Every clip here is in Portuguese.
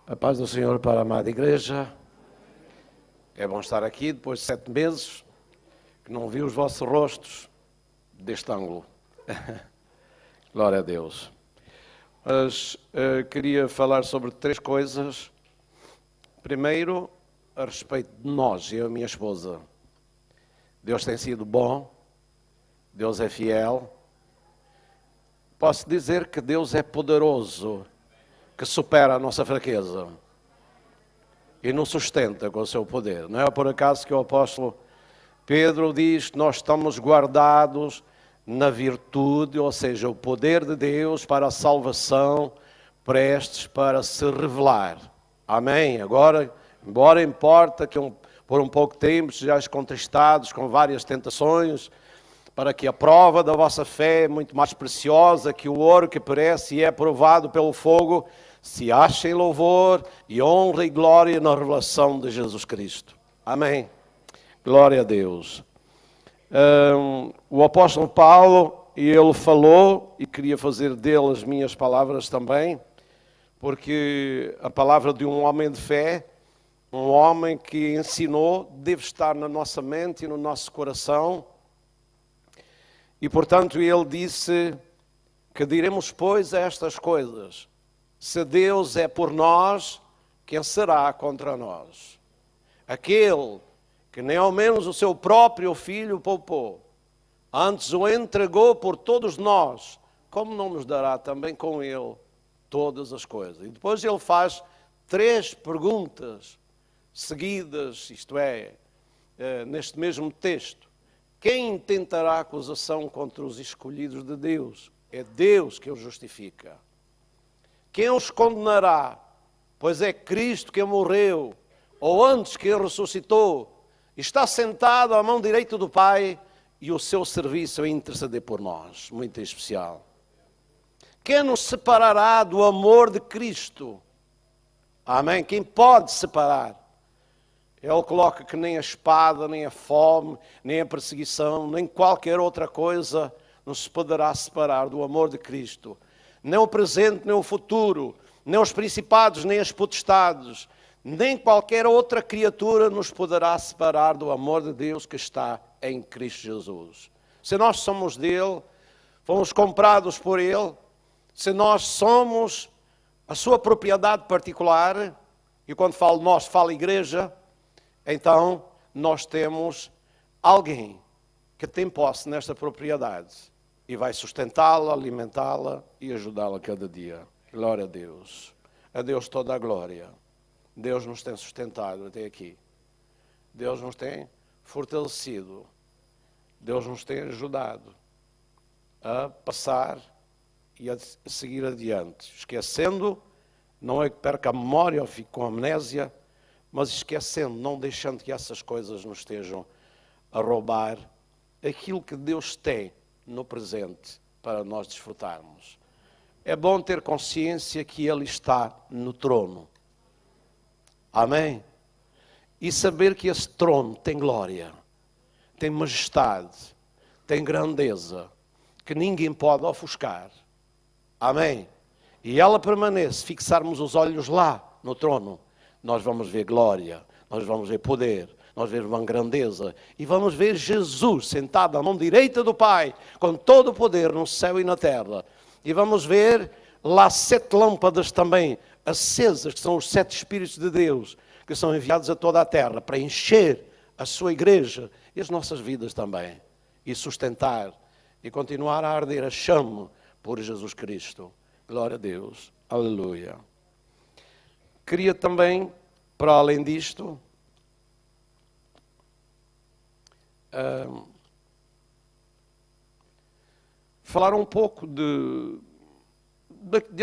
A paz do Senhor para a amada igreja. É bom estar aqui depois de 7 meses que não vi os vossos rostos deste ângulo. Glória a Deus. Mas queria falar sobre 3 coisas. Primeiro, a respeito de nós, eu e a minha esposa. Deus tem sido bom, Deus é fiel. Posso dizer que Deus é poderoso, que supera a nossa fraqueza e nos sustenta com o seu poder. Não é por acaso que o apóstolo Pedro diz que nós estamos guardados na virtude, ou seja, o poder de Deus para a salvação, prestes para se revelar. Amém? Agora, embora importa que por um pouco tempo sejais contristados com várias tentações, para que a prova da vossa fé é muito mais preciosa que o ouro que perece e é provado pelo fogo, se achem louvor e honra e glória na revelação de Jesus Cristo. Amém. Glória a Deus. O apóstolo Paulo, ele falou, e queria fazer dele as minhas palavras também, porque a palavra de um homem de fé, um homem que ensinou, deve estar na nossa mente e no nosso coração. E, portanto, ele disse que diremos, pois, estas coisas. Se Deus é por nós, quem será contra nós? Aquele que nem ao menos o seu próprio filho poupou, antes o entregou por todos nós, como não nos dará também com ele todas as coisas? E depois ele faz 3 perguntas seguidas, isto é, neste mesmo texto. Quem intentará acusação contra os escolhidos de Deus? É Deus que os justifica. Quem os condenará? Pois é Cristo que morreu, ou antes que ressuscitou, está sentado à mão direita do Pai e o seu serviço é interceder por nós. Muito especial. Quem nos separará do amor de Cristo? Amém? Quem pode separar? Ele coloca que nem a espada, nem a fome, nem a perseguição, nem qualquer outra coisa nos poderá separar do amor de Cristo. Nem o presente, nem o futuro, nem os principados, nem as potestades, nem qualquer outra criatura nos poderá separar do amor de Deus que está em Cristo Jesus. Se nós somos dele, fomos comprados por ele, se nós somos a sua propriedade particular, e quando falo nós, falo igreja, então nós temos alguém que tem posse nesta propriedade e vai sustentá-la, alimentá-la e ajudá-la cada dia. Glória a Deus. A Deus toda a glória. Deus nos tem sustentado até aqui. Deus nos tem fortalecido. Deus nos tem ajudado a passar e a seguir adiante. Esquecendo, não é que perca a memória ou fique com amnésia, mas esquecendo, não deixando que essas coisas nos estejam a roubar aquilo que Deus tem no presente para nós desfrutarmos. É bom ter consciência que Ele está no trono. Amém? E saber que esse trono tem glória, tem majestade, tem grandeza, que ninguém pode ofuscar. Amém? E ela permanece, fixarmos os olhos lá no trono, nós vamos ver glória, nós vamos ver poder, nós vamos ver uma grandeza e vamos ver Jesus sentado à mão direita do Pai, com todo o poder no céu e na terra. E vamos ver lá 7 lâmpadas também acesas, que são os 7 Espíritos de Deus, que são enviados a toda a terra para encher a sua igreja e as nossas vidas também, e sustentar e continuar a arder a chama por Jesus Cristo. Glória a Deus. Aleluia. Queria também, para além disto, falar um pouco de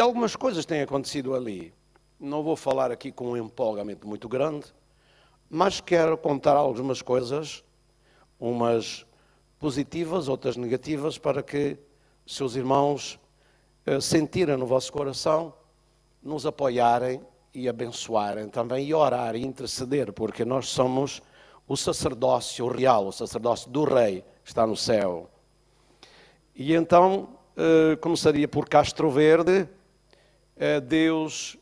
algumas coisas que têm acontecido ali. Não vou falar aqui com um empolgamento muito grande, mas quero contar algumas coisas, umas positivas, outras negativas, para que seus irmãos sentirem no vosso coração, nos apoiarem e abençoarem também, e orar e interceder, porque nós somos o sacerdócio real, o sacerdócio do Rei, que está no céu. E então, começaria por Castro Verde. Deus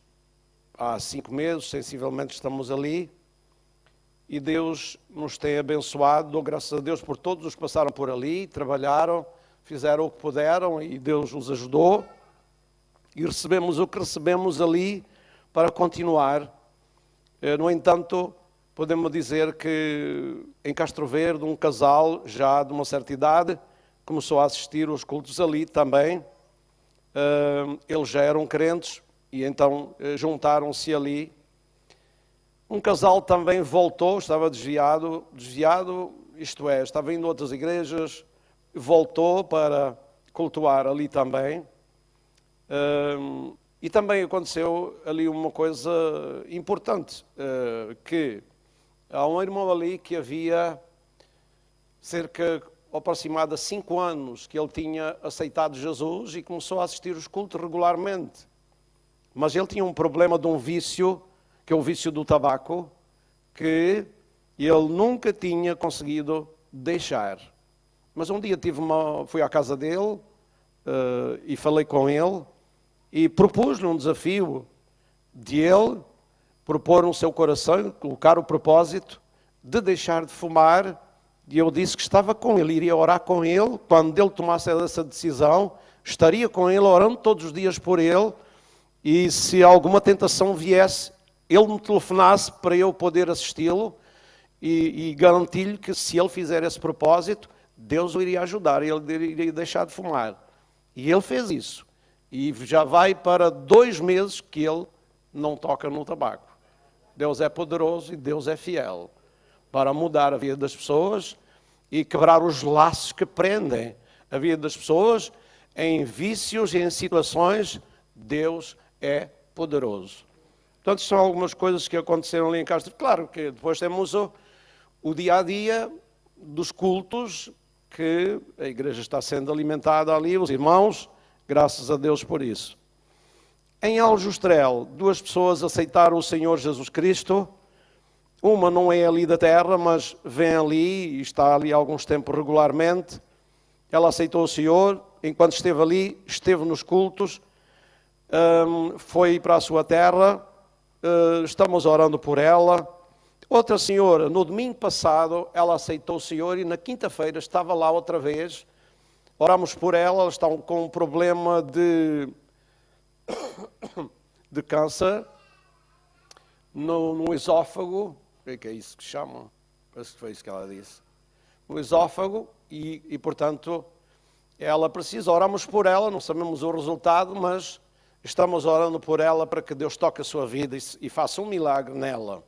há 5 meses, sensivelmente estamos ali, e Deus nos tem abençoado. Dou graças a Deus por todos os que passaram por ali, trabalharam, fizeram o que puderam e Deus os ajudou. E recebemos o que recebemos ali para continuar. No entanto, podemos dizer que em Castro Verde, um casal já de uma certa idade começou a assistir aos cultos ali também. Eles já eram crentes e então juntaram-se ali. Um casal também voltou, estava desviado, isto é, estava indo a outras igrejas, voltou para cultuar ali também. E também aconteceu ali uma coisa importante, que há um irmão ali que havia cerca aproximada 5 anos que ele tinha aceitado Jesus e começou a assistir os cultos regularmente. Mas ele tinha um problema de um vício, que é o vício do tabaco, que ele nunca tinha conseguido deixar. Mas um dia fui à casa dele e falei com ele e propus-lhe um desafio de ele propor no seu coração, colocar o propósito de deixar de fumar. E eu disse que estava com ele, iria orar com ele. Quando ele tomasse essa decisão, estaria com ele, orando todos os dias por ele. E se alguma tentação viesse, ele me telefonasse para eu poder assisti-lo e garantir-lhe que se ele fizer esse propósito, Deus o iria ajudar, ele iria deixar de fumar. E ele fez isso. E já vai para 2 meses que ele não toca no tabaco. Deus é poderoso e Deus é fiel para mudar a vida das pessoas e quebrar os laços que prendem a vida das pessoas em vícios e em situações. Deus é poderoso. Portanto, são algumas coisas que aconteceram ali em Castro. Claro que depois temos o dia-a-dia dos cultos, que a igreja está sendo alimentada ali, os irmãos, graças a Deus por isso. Em Aljustrel, 2 pessoas aceitaram o Senhor Jesus Cristo. Uma não é ali da terra, mas vem ali e está ali há alguns tempos regularmente. Ela aceitou o Senhor, enquanto esteve ali, esteve nos cultos, foi para a sua terra, estamos orando por ela. Outra senhora, no domingo passado, ela aceitou o Senhor e na quinta-feira estava lá outra vez. Oramos por ela está com um problema de câncer no esófago. O que é isso que chamam? Parece que foi isso que ela disse. No esófago e portanto, ela precisa. Oramos por ela, não sabemos o resultado, mas estamos orando por ela para que Deus toque a sua vida e faça um milagre nela.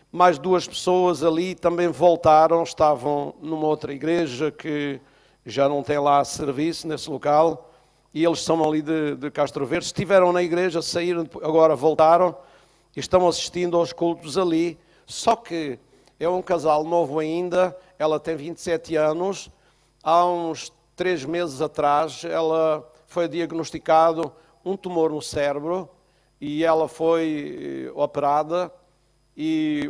Mais 2 pessoas ali também voltaram, estavam numa outra igreja que já não tem lá serviço nesse local, e eles são ali de Castro Verde. Estiveram na igreja, saíram, agora voltaram e estão assistindo aos cultos ali. Só que é um casal novo ainda, ela tem 27 anos, há uns 3 meses atrás ela foi diagnosticado um tumor no cérebro e ela foi operada e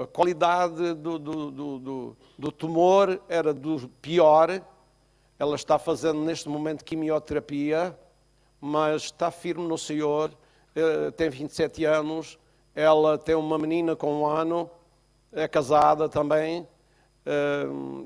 a qualidade do tumor era do pior. Ela está fazendo neste momento quimioterapia, mas está firme no Senhor, tem 27 anos, ela tem uma menina com 1 ano, é casada também.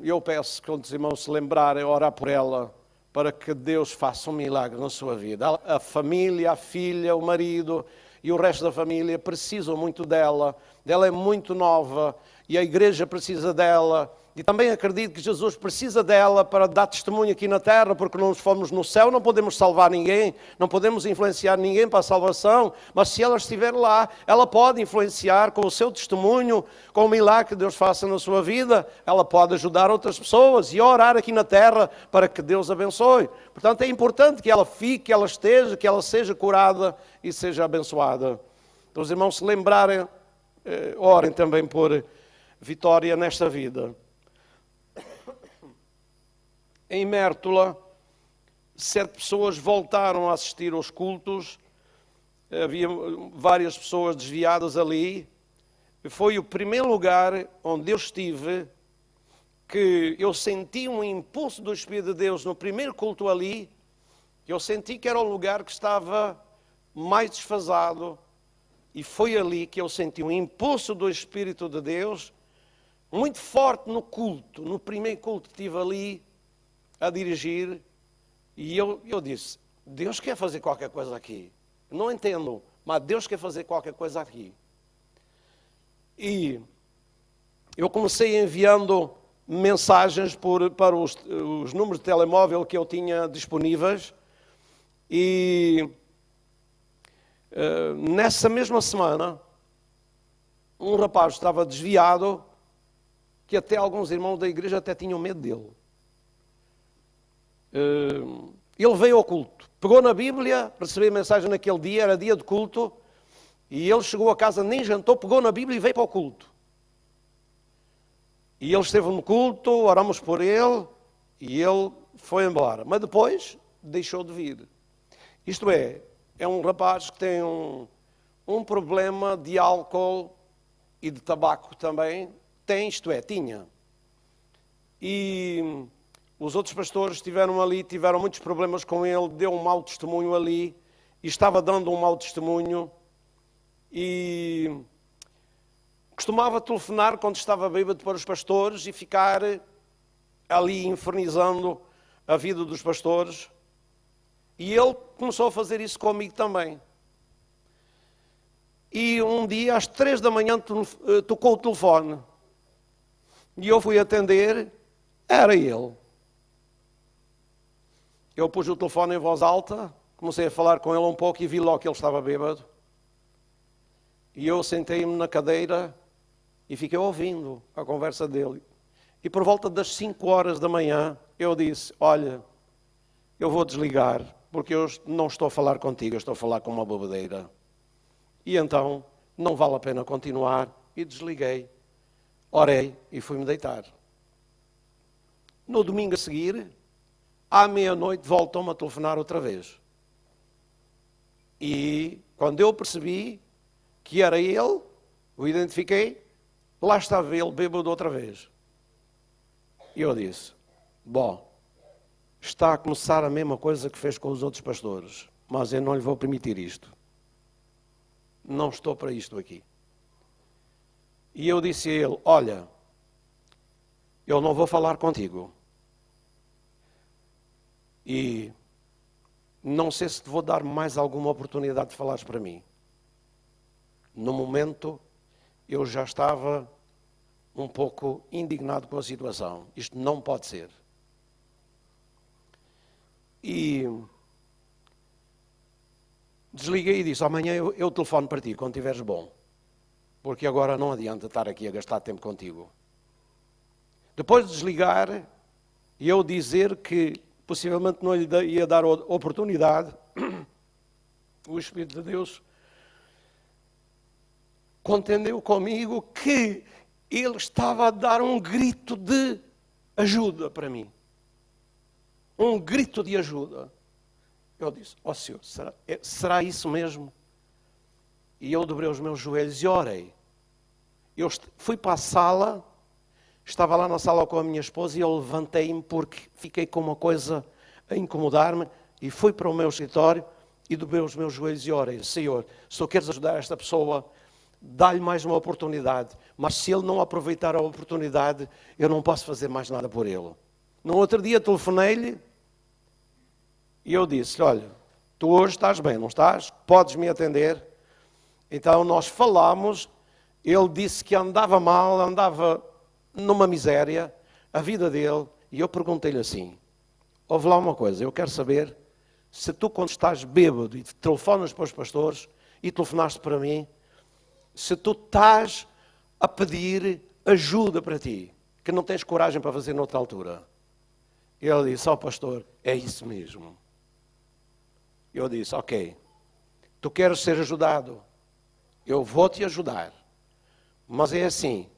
Eu peço que os irmãos se lembrarem, orar por ela, para que Deus faça um milagre na sua vida. A família, a filha, o marido e o resto da família precisam muito dela. Ela é muito nova e a igreja precisa dela. E também acredito que Jesus precisa dela para dar testemunho aqui na terra, porque não fomos no céu, não podemos salvar ninguém, não podemos influenciar ninguém para a salvação, mas se ela estiver lá, ela pode influenciar com o seu testemunho, com o milagre que Deus faça na sua vida, ela pode ajudar outras pessoas e orar aqui na terra para que Deus abençoe. Portanto, é importante que ela fique, que ela esteja, que ela seja curada e seja abençoada. Então, os irmãos se lembrarem, orem também por vitória nesta vida. Em Mértola, 7 pessoas voltaram a assistir aos cultos. Havia várias pessoas desviadas ali. Foi o primeiro lugar onde eu estive que eu senti um impulso do Espírito de Deus no primeiro culto ali. Eu senti que era o lugar que estava mais desfasado, E foi ali que eu senti um impulso do Espírito de Deus, muito forte no culto. No primeiro culto que estive ali a dirigir, e eu disse, Deus quer fazer qualquer coisa aqui. Não entendo, mas Deus quer fazer qualquer coisa aqui. E eu comecei enviando mensagens para os números de telemóvel que eu tinha disponíveis. E nessa mesma semana, um rapaz estava desviado, que até alguns irmãos da igreja até tinham medo dele. Ele veio ao culto, pegou na Bíblia, recebeu a mensagem naquele dia, era dia de culto, e ele chegou a casa, nem jantou, pegou na Bíblia e veio para o culto. E ele esteve no culto, oramos por ele, e ele foi embora. Mas depois deixou de vir. Isto é um rapaz que tem um problema de álcool e de tabaco também. Tinha. E os outros pastores estiveram ali, tiveram muitos problemas com ele, deu um mau testemunho ali, e estava dando um mau testemunho, e costumava telefonar quando estava bêbado para os pastores e ficar ali infernizando a vida dos pastores. E ele começou a fazer isso comigo também. E um dia, às 3 da manhã, tocou o telefone. E eu fui atender, era ele. Eu pus o telefone em voz alta, comecei a falar com ele um pouco e vi logo que ele estava bêbado. E eu sentei-me na cadeira e fiquei ouvindo a conversa dele. E por volta das 5 horas da manhã, eu disse, olha, eu vou desligar, porque eu não estou a falar contigo, eu estou a falar com uma bobadeira. E então, não vale a pena continuar, e desliguei. Orei e fui-me deitar. No domingo a seguir, à meia-noite, voltou-me a telefonar outra vez. E quando eu percebi que era ele, o identifiquei, lá estava ele bêbado outra vez. E eu disse, bom, está a começar a mesma coisa que fez com os outros pastores, mas eu não lhe vou permitir isto. Não estou para isto aqui. E eu disse a ele, olha, eu não vou falar contigo. E não sei se te vou dar mais alguma oportunidade de falares para mim. No momento, eu já estava um pouco indignado com a situação. Isto não pode ser. E desliguei e disse, amanhã eu telefono para ti, quando estiveres bom. Porque agora não adianta estar aqui a gastar tempo contigo. Depois de desligar, e eu dizer que possivelmente não lhe ia dar oportunidade, o Espírito de Deus contendeu comigo que ele estava a dar um grito de ajuda para mim. Um grito de ajuda. Eu disse, ó Senhor, será isso mesmo? E eu dobrei os meus joelhos e orei. Eu fui para a sala, estava lá na sala com a minha esposa e eu levantei-me porque fiquei com uma coisa a incomodar-me e fui para o meu escritório e dobrei os meus joelhos e orei. Senhor, se tu queres ajudar esta pessoa, dá-lhe mais uma oportunidade. Mas se ele não aproveitar a oportunidade, eu não posso fazer mais nada por ele. No outro dia telefonei-lhe e eu disse, olha, tu hoje estás bem, não estás? Podes me atender? Então nós falámos, ele disse que andava mal, andava numa miséria, a vida dele, e eu perguntei-lhe assim, ouve lá uma coisa, eu quero saber se tu quando estás bêbado e telefonas para os pastores e telefonaste para mim, se tu estás a pedir ajuda para ti, que não tens coragem para fazer noutra altura. Ele disse, pastor, é isso mesmo. Eu disse, ok, tu queres ser ajudado, eu vou te ajudar, mas é assim,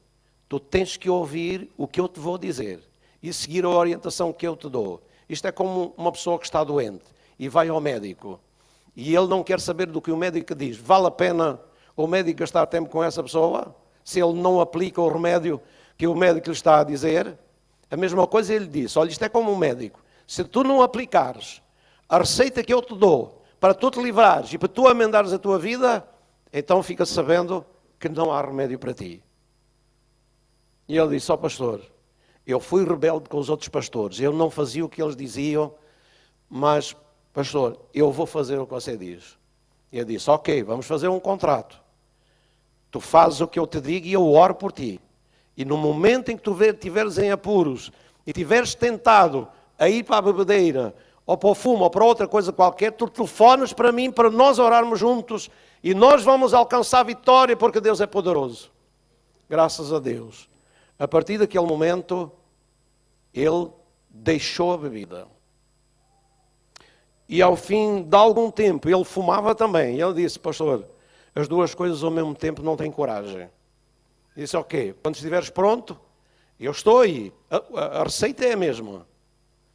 tu tens que ouvir o que eu te vou dizer e seguir a orientação que eu te dou. Isto é como uma pessoa que está doente e vai ao médico e ele não quer saber do que o médico diz. Vale a pena o médico gastar tempo com essa pessoa se ele não aplica o remédio que o médico lhe está a dizer? A mesma coisa ele disse, olha, isto é como um médico. Se tu não aplicares a receita que eu te dou para tu te livrares e para tu amendares a tua vida, então fica sabendo que não há remédio para ti. E ele disse, pastor, eu fui rebelde com os outros pastores, eu não fazia o que eles diziam, mas, pastor, eu vou fazer o que você diz. E eu disse, ok, vamos fazer um contrato. Tu fazes o que eu te digo e eu oro por ti. E no momento em que tu estiveres em apuros e estiveres tentado a ir para a bebedeira, ou para o fumo, ou para outra coisa qualquer, tu telefonas para mim, para nós orarmos juntos, e nós vamos alcançar a vitória, porque Deus é poderoso. Graças a Deus. A partir daquele momento, ele deixou a bebida. E ao fim de algum tempo, ele fumava também. E ele disse, pastor, as duas coisas ao mesmo tempo não têm coragem. Disse, ok, quando estiveres pronto, eu estou aí. A receita é a mesma.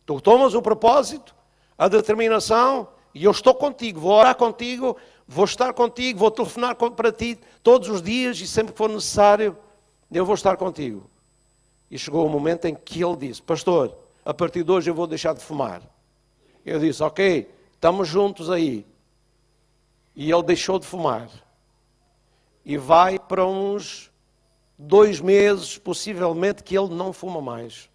Tu tomas o propósito, a determinação, e eu estou contigo. Vou orar contigo, vou estar contigo, vou telefonar para ti todos os dias e sempre que for necessário, eu vou estar contigo. E chegou o momento em que ele disse, pastor, a partir de hoje eu vou deixar de fumar. Eu disse, ok, estamos juntos aí. E ele deixou de fumar. E vai para uns 2 meses, possivelmente, que ele não fuma mais.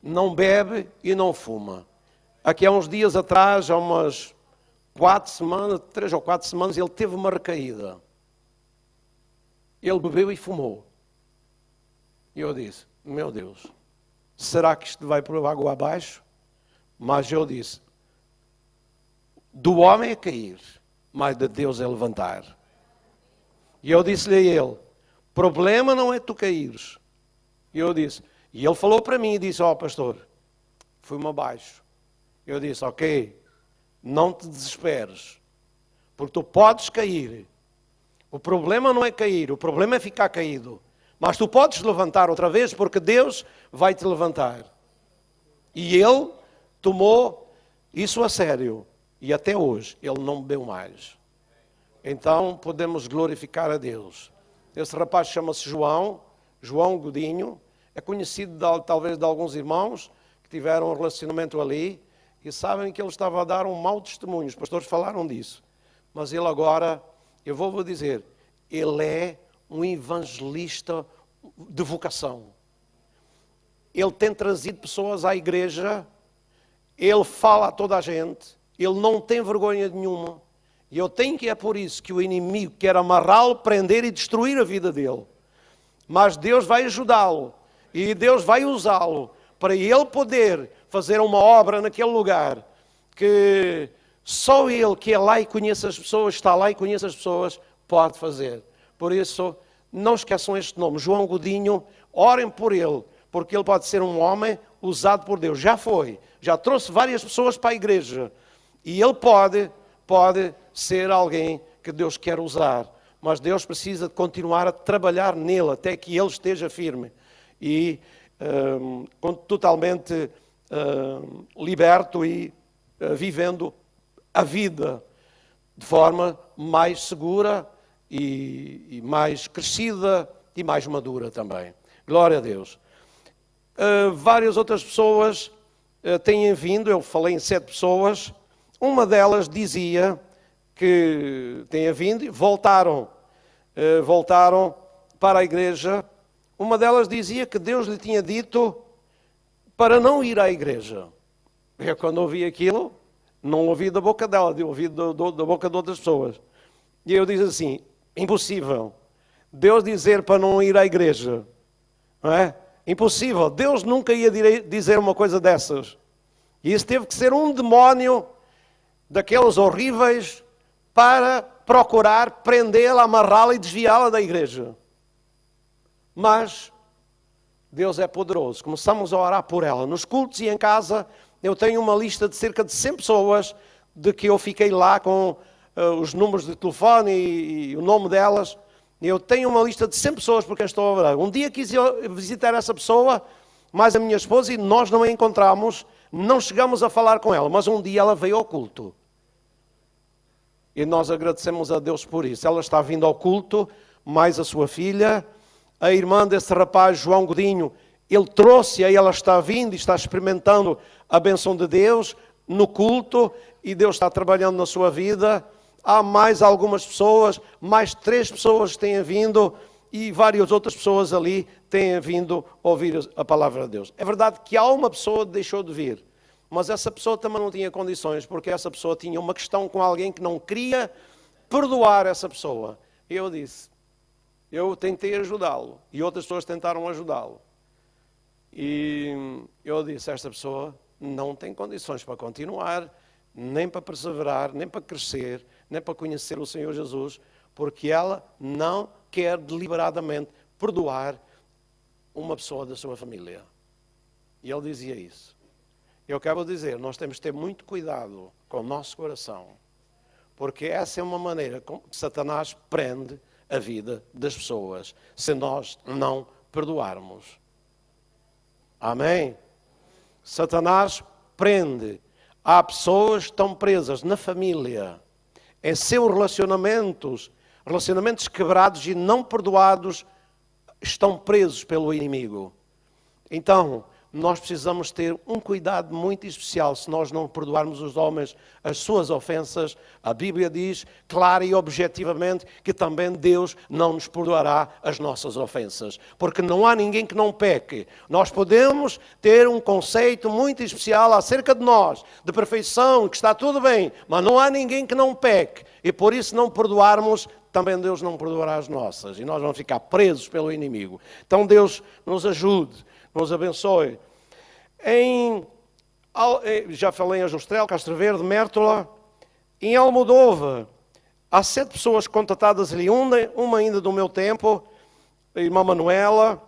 Não bebe e não fuma. Aqui há uns dias atrás, há umas 4 semanas, 3 ou 4 semanas, ele teve uma recaída. Ele bebeu e fumou. E eu disse, meu Deus, será que isto vai por água abaixo? Mas eu disse, do homem é cair, mas de Deus é levantar. E eu disse-lhe a ele, problema não é tu caíres. E eu disse, e ele falou para mim e disse, pastor, fui-me abaixo. Eu disse, ok, não te desesperes, porque tu podes cair. O problema não é cair, o problema é ficar caído. Mas tu podes levantar outra vez, porque Deus vai te levantar. E ele tomou isso a sério. E até hoje, ele não bebeu mais. Então, podemos glorificar a Deus. Esse rapaz chama-se João Godinho. É conhecido talvez de alguns irmãos que tiveram um relacionamento ali e sabem que ele estava a dar um mau testemunho. Os pastores falaram disso. Mas ele agora, eu vou dizer, ele é um evangelista de vocação. Ele tem trazido pessoas à igreja, ele fala a toda a gente, ele não tem vergonha nenhuma. E eu tenho que é por isso que o inimigo quer amarrá-lo, prender e destruir a vida dele. Mas Deus vai ajudá-lo e Deus vai usá-lo para ele poder fazer uma obra naquele lugar que só ele que é lá e conhece as pessoas, está lá e conhece as pessoas, pode fazer. Por isso, não esqueçam este nome, João Godinho, orem por ele, porque ele pode ser um homem usado por Deus. Já foi, já trouxe várias pessoas para a igreja e ele pode ser alguém que Deus quer usar. Mas Deus precisa de continuar a trabalhar nele até que ele esteja firme e totalmente liberto e vivendo a vida de forma mais segura e mais crescida e mais madura também. Glória a Deus. Várias outras pessoas têm vindo, eu falei em 7 pessoas, uma delas dizia que têm vindo e voltaram para a igreja. Uma delas dizia que Deus lhe tinha dito para não ir à igreja. Eu quando ouvi aquilo, não ouvi da boca dela, ouvi da boca de outras pessoas. E eu disse assim, impossível. Deus dizer para não ir à igreja. Não é? Impossível. Deus nunca ia dizer uma coisa dessas. E isso teve que ser um demónio daqueles horríveis para procurar prendê-la, amarrá-la e desviá-la da igreja. Mas Deus é poderoso. Começamos a orar por ela. Nos cultos e em casa, eu tenho uma lista de cerca de 100 pessoas de que eu fiquei lá com os números de telefone e o nome delas. Eu tenho uma lista de 100 pessoas por quem estou a orar. Um dia quis visitar essa pessoa, mais a minha esposa, e nós não a encontramos, não chegamos a falar com ela, mas um dia ela veio ao culto. E nós agradecemos a Deus por isso. Ela está vindo ao culto, mais a sua filha, a irmã desse rapaz, João Godinho, ele trouxe-a e ela está vindo e está experimentando a bênção de Deus no culto, e Deus está trabalhando na sua vida. há mais algumas pessoas, mais 3 pessoas que têm vindo e várias outras pessoas ali têm vindo ouvir a palavra de Deus. É verdade que há uma pessoa que deixou de vir, mas essa pessoa também não tinha condições, porque essa pessoa tinha uma questão com alguém que não queria perdoar essa pessoa. E eu tentei ajudá-lo e outras pessoas tentaram ajudá-lo. E eu disse, esta pessoa não tem condições para continuar, nem para perseverar, nem para crescer, nem para conhecer o Senhor Jesus, porque ela não quer deliberadamente perdoar uma pessoa da sua família. E ele dizia isso. Eu quero dizer, nós temos que ter muito cuidado com o nosso coração, porque essa é uma maneira como Satanás prende a vida das pessoas, se nós não perdoarmos. Amém? Satanás prende. Há pessoas que estão presas na família, em seus relacionamentos quebrados e não perdoados, estão presos pelo inimigo. Então, nós precisamos ter um cuidado muito especial se nós não perdoarmos os homens as suas ofensas. A Bíblia diz, clara e objetivamente, que também Deus não nos perdoará as nossas ofensas. Porque não há ninguém que não peque. Nós podemos ter um conceito muito especial acerca de nós, de perfeição, que está tudo bem, mas não há ninguém que não peque. E por isso não perdoarmos, também Deus não perdoará as nossas. E nós vamos ficar presos pelo inimigo. Então Deus nos ajude. Nos abençoe. Já falei em Ajustrel, Castro Verde, Mértola. Em Almodóvar, há 7 pessoas contatadas ali. Uma ainda do meu tempo, a irmã Manuela.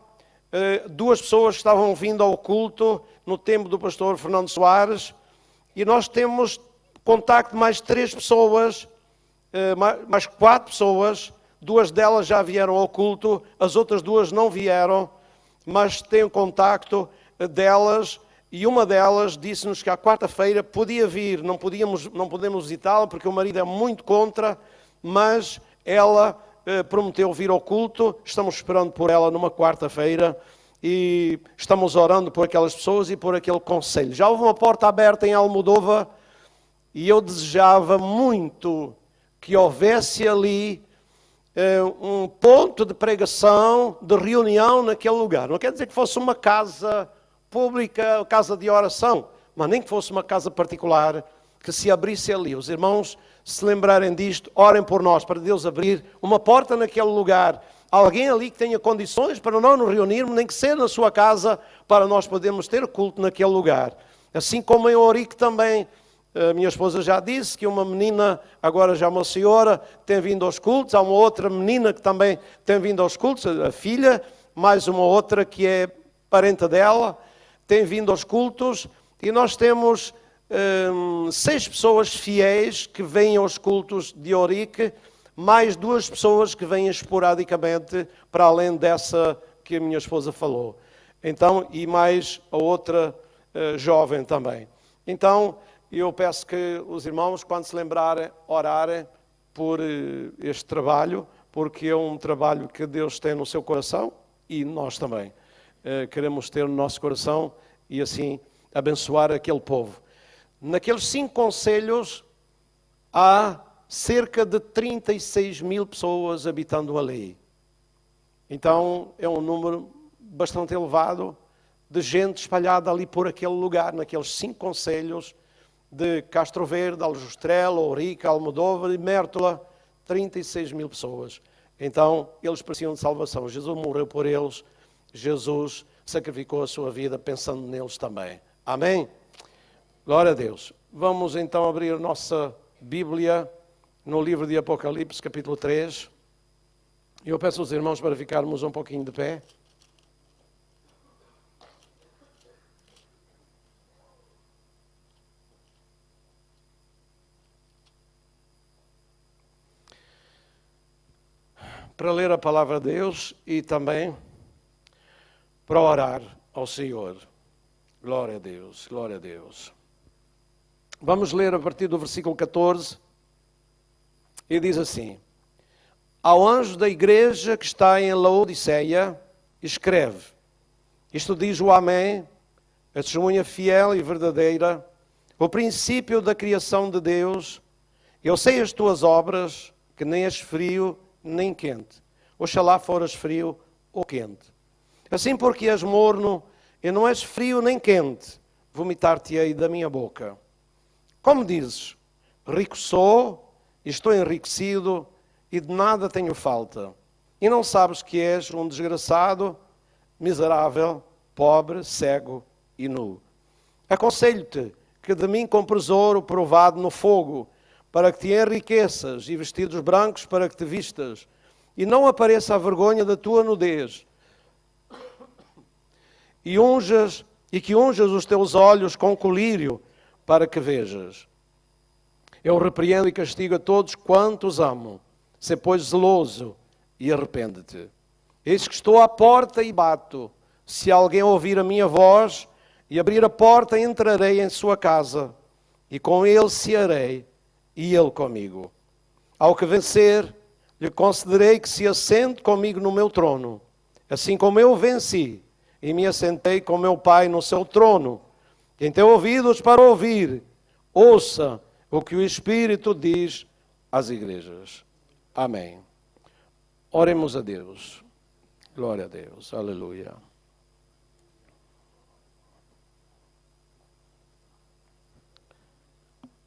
2 pessoas que estavam vindo ao culto no tempo do pastor Fernando Soares. E nós temos contacto de mais 3 pessoas, mais 4 pessoas. 2 delas já vieram ao culto, as outras 2 não vieram, mas tenho contacto delas, e uma delas disse-nos que à quarta-feira podia vir, não podemos visitá-la porque o marido é muito contra, mas ela prometeu vir ao culto. Estamos esperando por ela numa quarta-feira e estamos orando por aquelas pessoas e por aquele conselho. Já houve uma porta aberta em Almodóvar e eu desejava muito que houvesse ali um ponto de pregação, de reunião naquele lugar. Não quer dizer que fosse uma casa pública, casa de oração, mas nem que fosse uma casa particular, que se abrisse ali. Os irmãos, se lembrarem disto, orem por nós, para Deus abrir uma porta naquele lugar. Alguém ali que tenha condições para nós nos reunirmos, nem que seja na sua casa, para nós podermos ter culto naquele lugar. Assim como em Ourique também. A minha esposa já disse que uma menina, agora já uma senhora, tem vindo aos cultos. Há uma outra menina que também tem vindo aos cultos, a filha, mais uma outra que é parente dela, tem vindo aos cultos. E nós temos 6 pessoas fiéis que vêm aos cultos de Ourique, mais 2 pessoas que vêm esporadicamente, para além dessa que a minha esposa falou. Então, e mais a outra jovem também. Então, eu peço que os irmãos, quando se lembrarem, orarem por este trabalho, porque é um trabalho que Deus tem no seu coração e nós também queremos ter no nosso coração e assim abençoar aquele povo. Naqueles 5 concelhos há cerca de 36 mil pessoas habitando ali. Então é um número bastante elevado de gente espalhada ali por aquele lugar, naqueles 5 concelhos de Castro Verde, Aljustrel, Ourique, Almodóvar e Mértola, 36 mil pessoas. Então, eles precisam de salvação. Jesus morreu por eles, Jesus sacrificou a sua vida pensando neles também. Amém? Glória a Deus. Vamos então abrir a nossa Bíblia no livro de Apocalipse, capítulo 3. Eu peço aos irmãos para ficarmos um pouquinho de pé. Para ler a palavra de Deus e também para orar ao Senhor. Glória a Deus, glória a Deus. Vamos ler a partir do versículo 14. E diz assim: Ao anjo da igreja que está em Laodiceia, escreve: Isto diz o Amém, a testemunha fiel e verdadeira, o princípio da criação de Deus. Eu sei as tuas obras, que nem és frio nem quente. Oxalá foras frio ou quente. Assim porque és morno e não és frio nem quente, vomitar-te-ei da minha boca. Como dizes, rico sou, e estou enriquecido, e de nada tenho falta. E não sabes que és um desgraçado, miserável, pobre, cego e nu. Aconselho-te que de mim compres ouro provado no fogo, para que te enriqueças, e vestidos brancos para que te vistas, e não apareça a vergonha da tua nudez. E que unjas os teus olhos com colírio, para que vejas. Eu repreendo e castigo a todos quantos amo. Sê, pois, zeloso e arrepende-te. Eis que estou à porta e bato. Se alguém ouvir a minha voz e abrir a porta, entrarei em sua casa, e com ele cearei, e ele comigo. Ao que vencer, lhe concederei que se assente comigo no meu trono, assim como eu venci, e me assentei com meu Pai no seu trono. Quem tem ouvidos para ouvir, ouça o que o Espírito diz às igrejas. Amém. Oremos a Deus. Glória a Deus. Aleluia.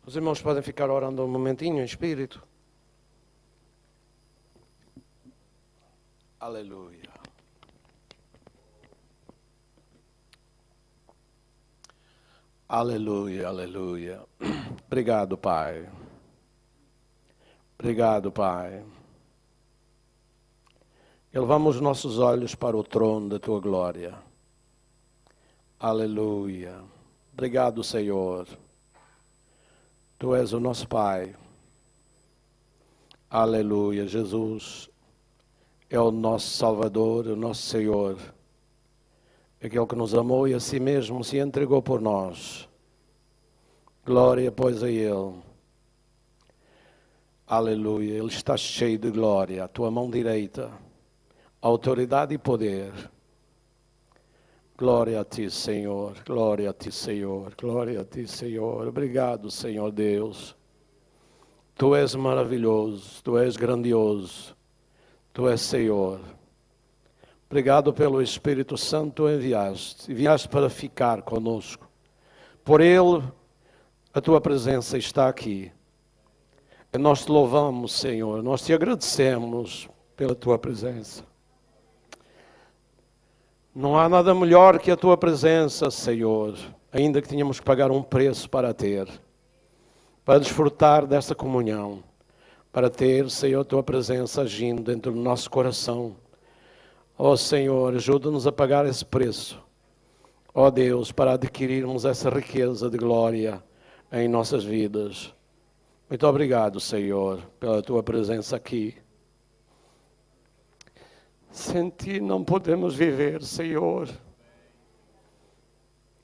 Os irmãos podem ficar orando um momentinho em espírito. Aleluia. Aleluia, aleluia. Obrigado, Pai. Obrigado, Pai. Elevamos nossos olhos para o trono da Tua glória. Aleluia. Obrigado, Senhor. Tu és o nosso Pai. Aleluia. Jesus é o nosso Salvador, o nosso Senhor. Aquele que nos amou e a si mesmo se entregou por nós. Glória, pois, a Ele. Aleluia. Ele está cheio de glória. A tua mão direita, autoridade e poder. Glória a ti, Senhor. Glória a ti, Senhor. Glória a ti, Senhor. Obrigado, Senhor Deus. Tu és maravilhoso. Tu és grandioso. Tu és Senhor. Obrigado pelo Espírito Santo que enviaste. Enviaste para ficar conosco. Por Ele, a tua presença está aqui. E nós te louvamos, Senhor. Nós te agradecemos pela tua presença. Não há nada melhor que a tua presença, Senhor, ainda que tínhamos que pagar um preço para ter, para desfrutar desta comunhão, para ter, Senhor, a tua presença agindo dentro do nosso coração. Ó Senhor, ajuda-nos a pagar esse preço. Ó Deus, para adquirirmos essa riqueza de glória em nossas vidas. Muito obrigado, Senhor, pela tua presença aqui. Sem ti não podemos viver, Senhor.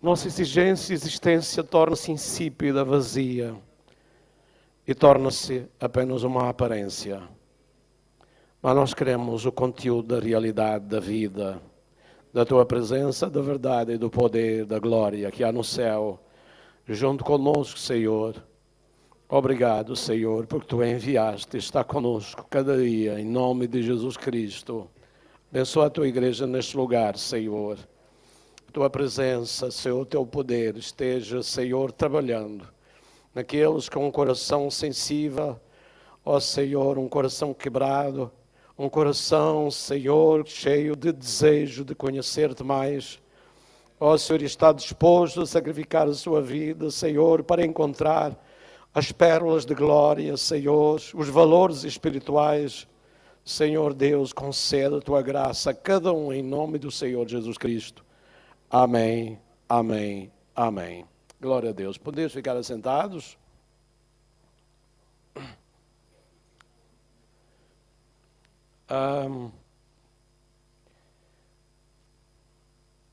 Nossa existência torna-se insípida, vazia, e torna-se apenas uma aparência. Mas nós queremos o conteúdo da realidade da vida, da tua presença, da verdade e do poder, da glória que há no céu, junto conosco, Senhor. Obrigado, Senhor, porque tu enviaste e está conosco cada dia, em nome de Jesus Cristo. Abençoa a tua igreja neste lugar, Senhor. Tua presença, Senhor, o teu poder esteja, Senhor, trabalhando naqueles com um coração sensível, ó Senhor, um coração quebrado, um coração, Senhor, cheio de desejo de conhecer-te mais. Ó Senhor, está disposto a sacrificar a sua vida, Senhor, para encontrar as pérolas de glória, Senhor, os valores espirituais. Senhor Deus, conceda a tua graça a cada um em nome do Senhor Jesus Cristo. Amém, amém, amém. Glória a Deus. Podemos ficar assentados?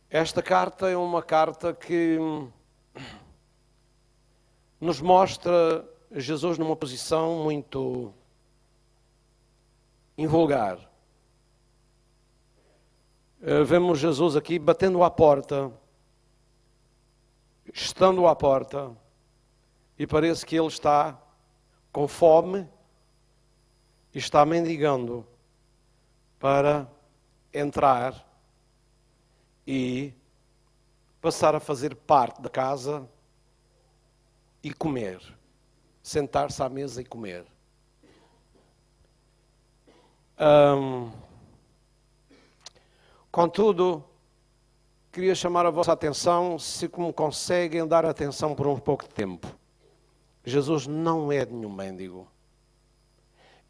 Esta carta é uma carta que nos mostra Jesus numa posição muito invulgar. Vemos Jesus aqui batendo à porta, estando à porta, e parece que ele está com fome e está mendigando para entrar e passar a fazer parte da casa e comer, sentar-se à mesa e comer. Contudo, queria chamar a vossa atenção, se como conseguem dar atenção por um pouco de tempo. Jesus não é nenhum mendigo.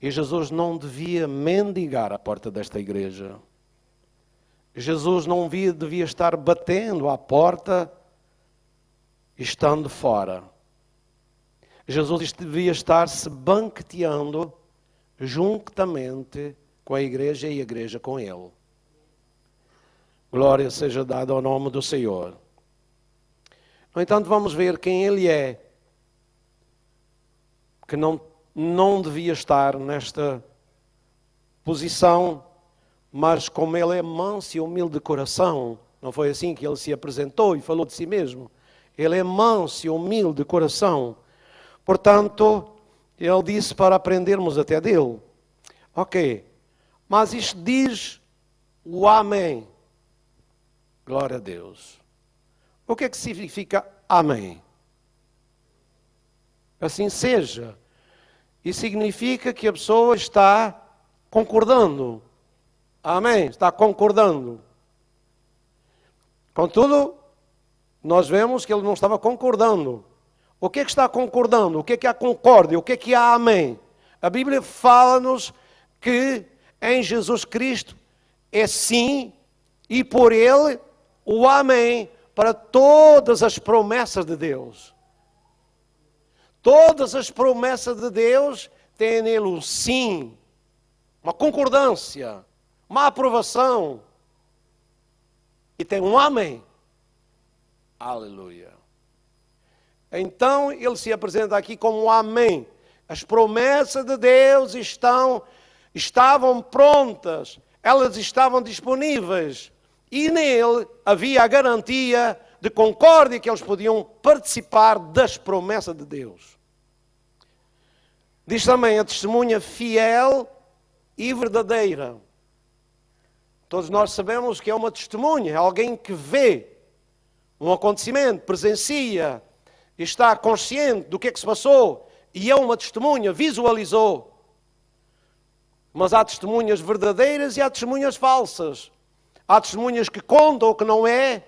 E Jesus não devia mendigar à porta desta igreja. Jesus não devia estar batendo à porta estando fora. Jesus devia estar se banqueteando juntamente com a igreja e a igreja com ele. Glória seja dada ao nome do Senhor. No entanto, vamos ver quem ele é, que não devia estar nesta posição, mas como ele é manso e humilde de coração, não foi assim que ele se apresentou e falou de si mesmo. Ele é manso e humilde de coração. Portanto, ele disse para aprendermos até dele. Ok, mas isto diz o amém. Glória a Deus. O que é que significa amém? Assim seja. E significa que a pessoa está concordando. Amém? Está concordando. Contudo, nós vemos que ele não estava concordando. O que é que está concordando? O que é que há concórdia? O que é que há amém? A Bíblia fala-nos que em Jesus Cristo é sim e por ele o amém para todas as promessas de Deus. Todas as promessas de Deus têm nele um sim, uma concordância, uma aprovação e tem um amém. Aleluia. Então ele se apresenta aqui como um amém. As promessas de Deus estavam prontas, elas estavam disponíveis e nele havia a garantia de concórdia que eles podiam participar das promessas de Deus. Diz também a testemunha fiel e verdadeira. Todos nós sabemos que é uma testemunha, é alguém que vê um acontecimento, presencia, está consciente do que é que se passou e é uma testemunha, visualizou. Mas há testemunhas verdadeiras e há testemunhas falsas. Há testemunhas que contam o que não é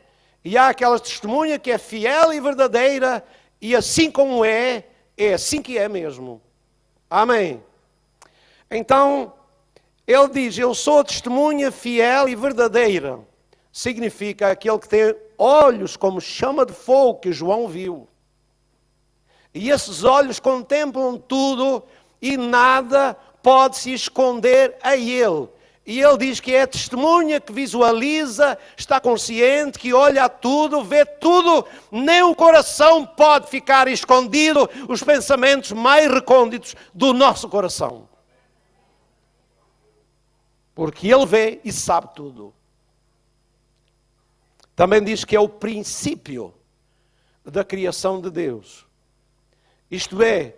e há aquela testemunha que é fiel e verdadeira e assim como é assim que é mesmo. Amém. Então, ele diz, eu sou a testemunha fiel e verdadeira. Significa aquele que tem olhos como chama de fogo que João viu. E esses olhos contemplam tudo e nada pode se esconder a ele. E ele diz que é a testemunha que visualiza, está consciente, que olha a tudo, vê tudo. Nem o coração pode ficar escondido, os pensamentos mais recônditos do nosso coração. Porque ele vê e sabe tudo. Também diz que é o princípio da criação de Deus. Isto é,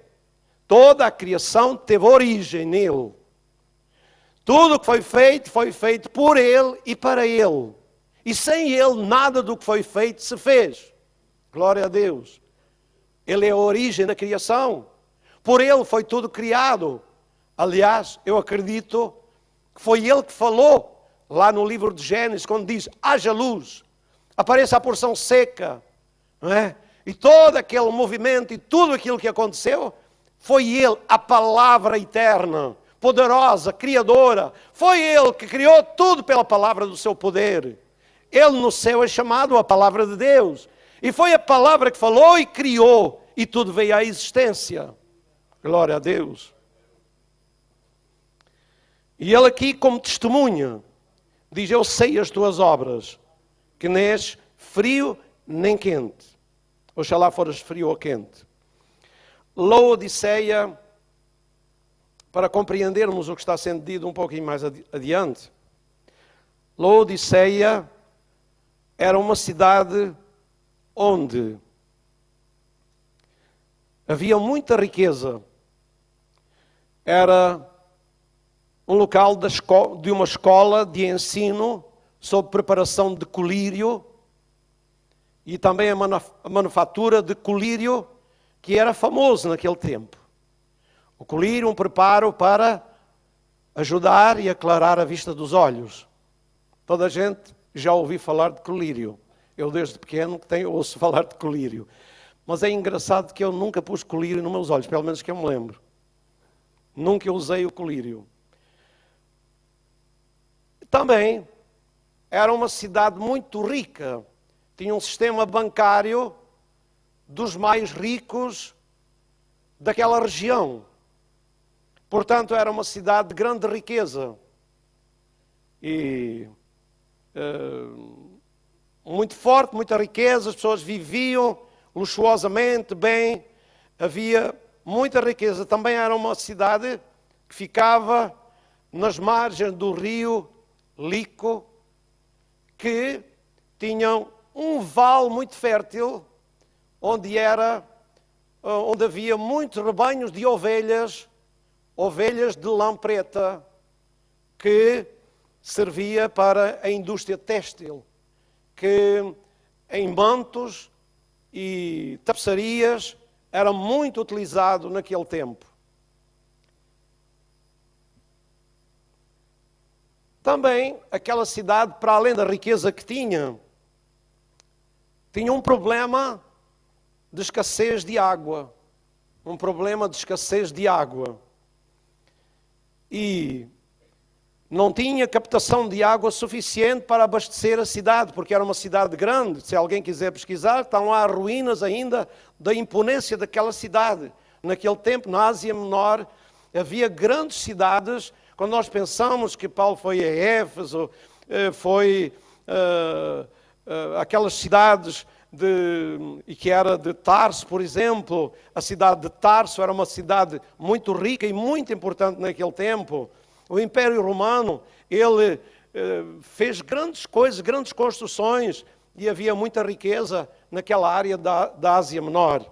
toda a criação teve origem nele. Tudo o que foi feito por ele e para ele. E sem ele, nada do que foi feito se fez. Glória a Deus. Ele é a origem da criação. Por ele foi tudo criado. Aliás, eu acredito que foi ele que falou lá no livro de Gênesis, quando diz, haja luz, apareça a porção seca, não é? E todo aquele movimento e tudo aquilo que aconteceu, foi ele, a palavra eterna, poderosa, criadora. Foi ele que criou tudo pela palavra do seu poder. Ele no céu é chamado a palavra de Deus. E foi a palavra que falou e criou, e tudo veio à existência. Glória a Deus. E ele aqui como testemunha, diz, eu sei as tuas obras, que nem és frio nem quente. Oxalá foras frio ou quente. Laodiceia, para compreendermos o que está sendo dito um pouquinho mais adiante, Laodiceia era uma cidade onde havia muita riqueza, era um local de uma escola de ensino sobre preparação de colírio e também a manufatura de colírio, que era famoso naquele tempo. O colírio, um preparo para ajudar e aclarar a vista dos olhos. Toda a gente já ouviu falar de colírio. Eu desde pequeno ouço falar de colírio. Mas é engraçado que eu nunca pus colírio nos meus olhos, pelo menos que eu me lembro. Nunca usei o colírio. Também era uma cidade muito rica. Tinha um sistema bancário dos mais ricos daquela região. Portanto, era uma cidade de grande riqueza. E muito forte, muita riqueza, as pessoas viviam luxuosamente bem, havia muita riqueza. Também era uma cidade que ficava nas margens do rio Lico, que tinham um vale muito fértil, onde havia muitos rebanhos de ovelhas de lã preta, que servia para a indústria têxtil, que em mantos e tapeçarias era muito utilizado naquele tempo. Também aquela cidade, para além da riqueza que tinha um problema de escassez de água. Um problema de escassez de água. E não tinha captação de água suficiente para abastecer a cidade, porque era uma cidade grande. Se alguém quiser pesquisar, estão lá ruínas ainda da imponência daquela cidade. Naquele tempo, na Ásia Menor, havia grandes cidades. Quando nós pensamos que Paulo foi a Éfeso, foi aquelas cidades e que era de Tarso, por exemplo, a cidade de Tarso era uma cidade muito rica e muito importante naquele tempo. O Império Romano, ele fez grandes coisas, grandes construções, e havia muita riqueza naquela área da Ásia Menor,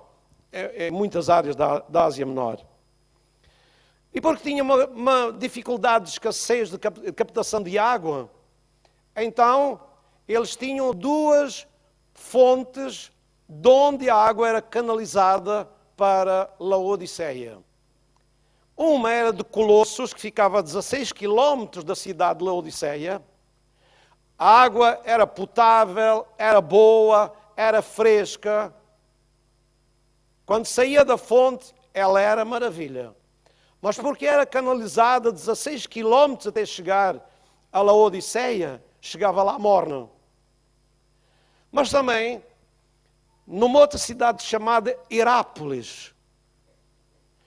em muitas áreas da Ásia Menor. E porque tinha uma dificuldade de escassez de captação de água, então eles tinham duas fontes de onde a água era canalizada para Laodiceia. Uma era de Colossos, que ficava a 16 quilómetros da cidade de Laodiceia. A água era potável, era boa, era fresca. Quando saía da fonte, ela era maravilha. Mas porque era canalizada 16 quilómetros até chegar a Laodiceia, chegava lá morna. Mas também, numa outra cidade chamada Herápolis,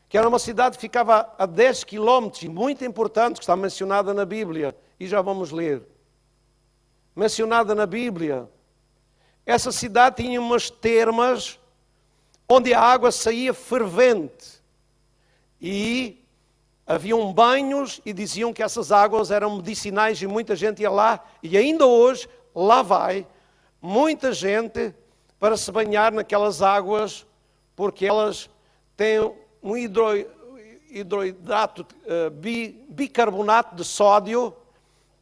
que era uma cidade que ficava a 10 quilómetros, e muito importante, que está mencionada na Bíblia, e já vamos ler. Mencionada na Bíblia. Essa cidade tinha umas termas onde a água saía fervente. E haviam banhos e diziam que essas águas eram medicinais e muita gente ia lá. E ainda hoje, lá vai muita gente para se banhar naquelas águas, porque elas têm um hidroidrato, bicarbonato de sódio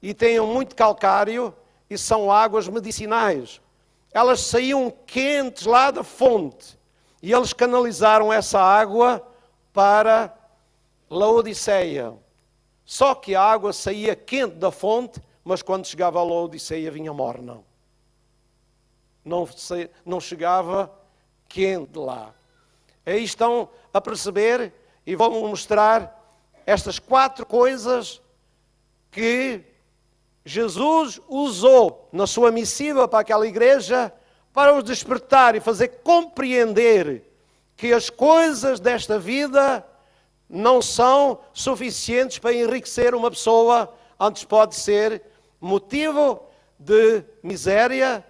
e têm muito calcário e são águas medicinais. Elas saíam quentes lá da fonte e eles canalizaram essa água para Laodiceia. Só que a água saía quente da fonte, mas quando chegava a Laodiceia vinha morna. Não chegava quente de lá. Aí estão a perceber e vamos mostrar estas 4 coisas que Jesus usou na sua missiva para aquela igreja para os despertar e fazer compreender que as coisas desta vida não são suficientes para enriquecer uma pessoa, antes pode ser motivo de miséria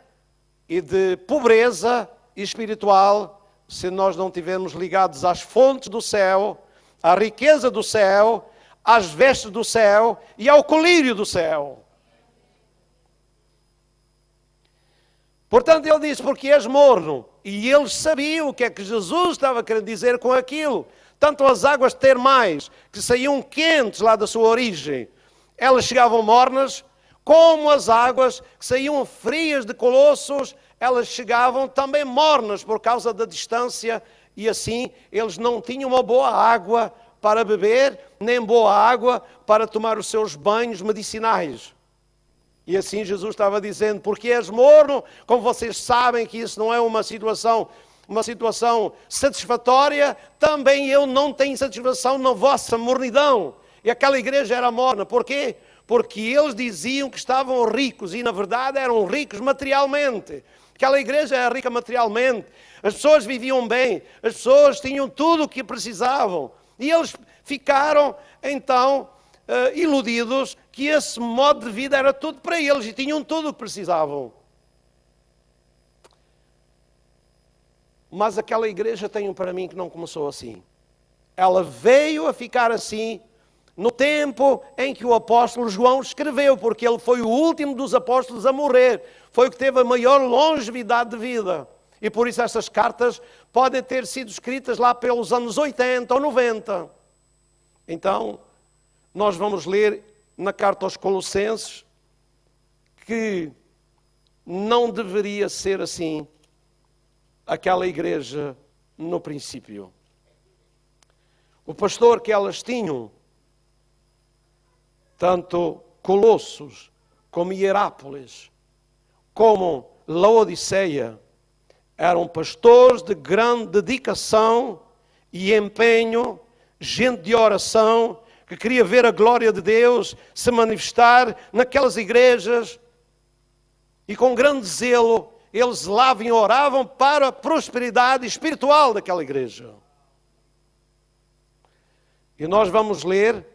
e de pobreza espiritual, se nós não estivermos ligados às fontes do céu, à riqueza do céu, às vestes do céu e ao colírio do céu. Portanto, ele diz, porque és morno. E eles sabiam o que é que Jesus estava querendo dizer com aquilo. tanto as águas termais, que saíam quentes lá da sua origem, elas chegavam mornas, como as águas que saíam frias de Colossos, elas chegavam também mornas por causa da distância, e assim eles não tinham uma boa água para beber, nem boa água para tomar os seus banhos medicinais. E assim Jesus estava dizendo, porque és morno, como vocês sabem que isso não é uma situação satisfatória, também eu não tenho satisfação na vossa mornidão. E aquela igreja era morna, porquê? Porque eles diziam que estavam ricos e na verdade eram ricos materialmente. Aquela igreja era rica materialmente, as pessoas viviam bem, as pessoas tinham tudo o que precisavam. E eles ficaram então iludidos que esse modo de vida era tudo para eles e tinham tudo o que precisavam. Mas aquela igreja, tenho para mim, que não começou assim. Ela veio a ficar assim no tempo em que o apóstolo João escreveu, porque ele foi o último dos apóstolos a morrer, foi o que teve a maior longevidade de vida. E por isso essas cartas podem ter sido escritas lá pelos anos 80 ou 90. Então, nós vamos ler na carta aos Colossenses que não deveria ser assim aquela igreja no princípio. O pastor que elas tinham, tanto Colossos, como Hierápolis, como Laodiceia, eram pastores de grande dedicação e empenho, gente de oração, que queria ver a glória de Deus se manifestar naquelas igrejas, e com grande zelo, eles zelavam e oravam para a prosperidade espiritual daquela igreja. E nós vamos ler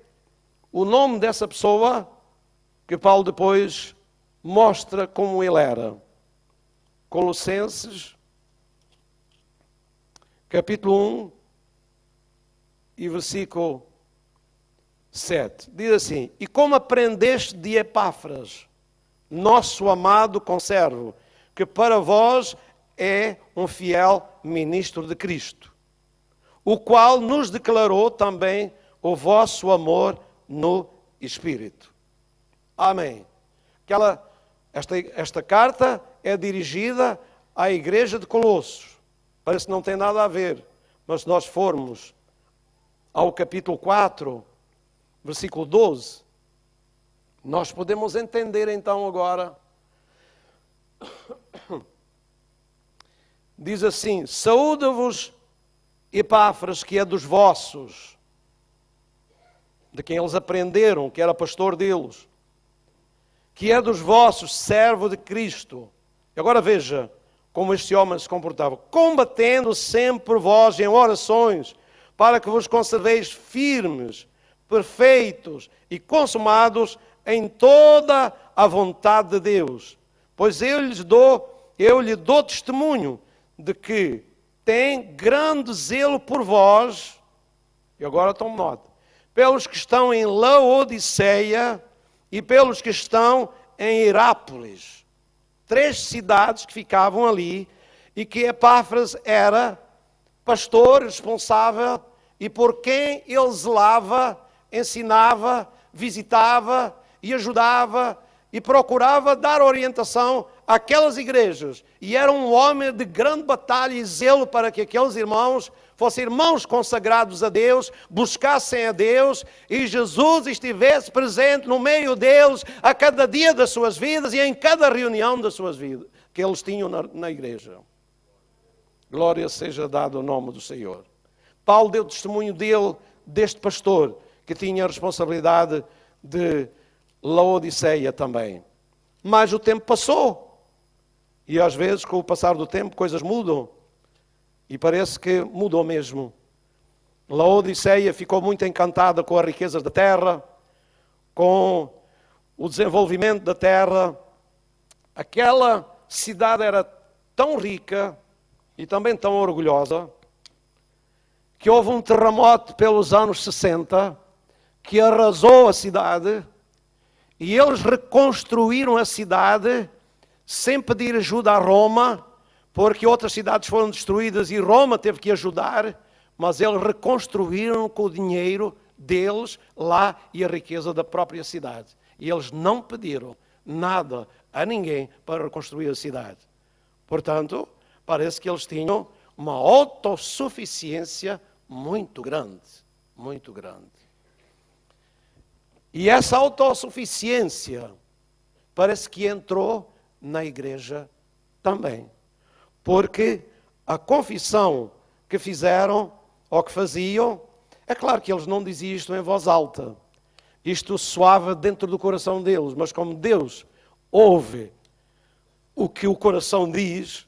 o nome dessa pessoa, que Paulo depois mostra como ele era. Colossenses, capítulo 1 e versículo 7. Diz assim: e como aprendeste de Epáfras, nosso amado conservo, que para vós é um fiel ministro de Cristo, o qual nos declarou também o vosso amor no Espírito. Amém. Esta carta é dirigida à igreja de Colossos. Parece que não tem nada a ver, mas se nós formos ao capítulo 4, versículo 12, nós podemos entender então agora. Diz assim: saúda-vos Epáfras, que é dos vossos, de quem eles aprenderam, que era pastor deles, que é dos vossos, servo de Cristo. E agora veja como este homem se comportava: combatendo sempre por vós em orações, para que vos conserveis firmes, perfeitos e consumados em toda a vontade de Deus. Pois eu lhe dou testemunho de que tem grande zelo por vós, e agora tome nota, pelos que estão em Laodiceia e pelos que estão em Hierápolis. 3 cidades que ficavam ali, e que Epáfras era pastor responsável, e por quem ele zelava, ensinava, visitava e ajudava e procurava dar orientação àquelas igrejas. E era um homem de grande batalha e zelo para que aqueles irmãos fossem irmãos consagrados a Deus, buscassem a Deus, e Jesus estivesse presente no meio deles a cada dia das suas vidas e em cada reunião das suas vidas que eles tinham na igreja. Glória seja dada ao nome do Senhor. Paulo deu testemunho deste pastor, que tinha a responsabilidade de Laodiceia também. Mas o tempo passou, e às vezes, com o passar do tempo, coisas mudam, e parece que mudou mesmo. Laodiceia ficou muito encantada com as riquezas da terra, com o desenvolvimento da terra. Aquela cidade era tão rica e também tão orgulhosa, que houve um terremoto pelos anos 60, que arrasou a cidade, e eles reconstruíram a cidade sem pedir ajuda a Roma, porque outras cidades foram destruídas e Roma teve que ajudar, mas eles reconstruíram com o dinheiro deles lá e a riqueza da própria cidade. E eles não pediram nada a ninguém para reconstruir a cidade. Portanto, parece que eles tinham uma autossuficiência muito grande, muito grande. E essa autossuficiência parece que entrou na igreja também. Porque a confissão que fizeram, ou que faziam, é claro que eles não diziam isto em voz alta. Isto soava dentro do coração deles, mas como Deus ouve o que o coração diz,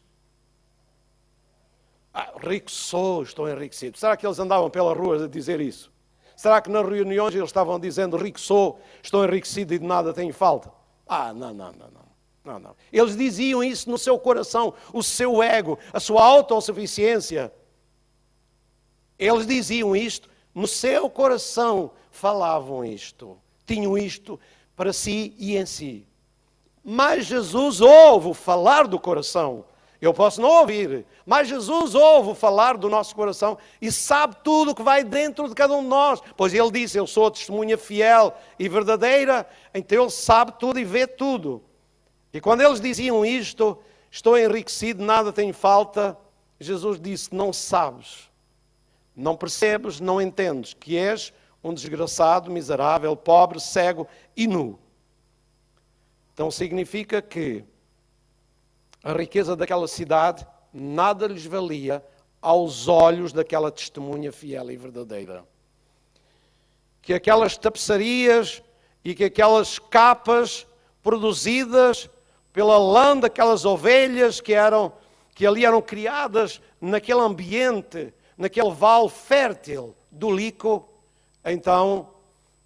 rico sou, estou enriquecido. Será que eles andavam pelas ruas a dizer isso? Será que nas reuniões eles estavam dizendo, rico sou, estou enriquecido e de nada tenho falta? Não. Eles diziam isso no seu coração, o seu ego, a sua autossuficiência. Eles diziam isto no seu coração, falavam isto, tinham isto para si e em si. Mas Jesus ouve falar do coração. Eu posso não ouvir, mas Jesus ouve falar do nosso coração e sabe tudo o que vai dentro de cada um de nós. Pois Ele disse, eu sou a testemunha fiel e verdadeira, então Ele sabe tudo e vê tudo. E quando eles diziam isto, estou enriquecido, nada tenho falta, Jesus disse, não sabes, não percebes, não entendes, que és um desgraçado, miserável, pobre, cego e nu. Então significa que a riqueza daquela cidade nada lhes valia aos olhos daquela testemunha fiel e verdadeira. Que aquelas tapeçarias e que aquelas capas produzidas pela lã daquelas ovelhas que ali eram criadas naquele ambiente, naquele vale fértil do Lico, então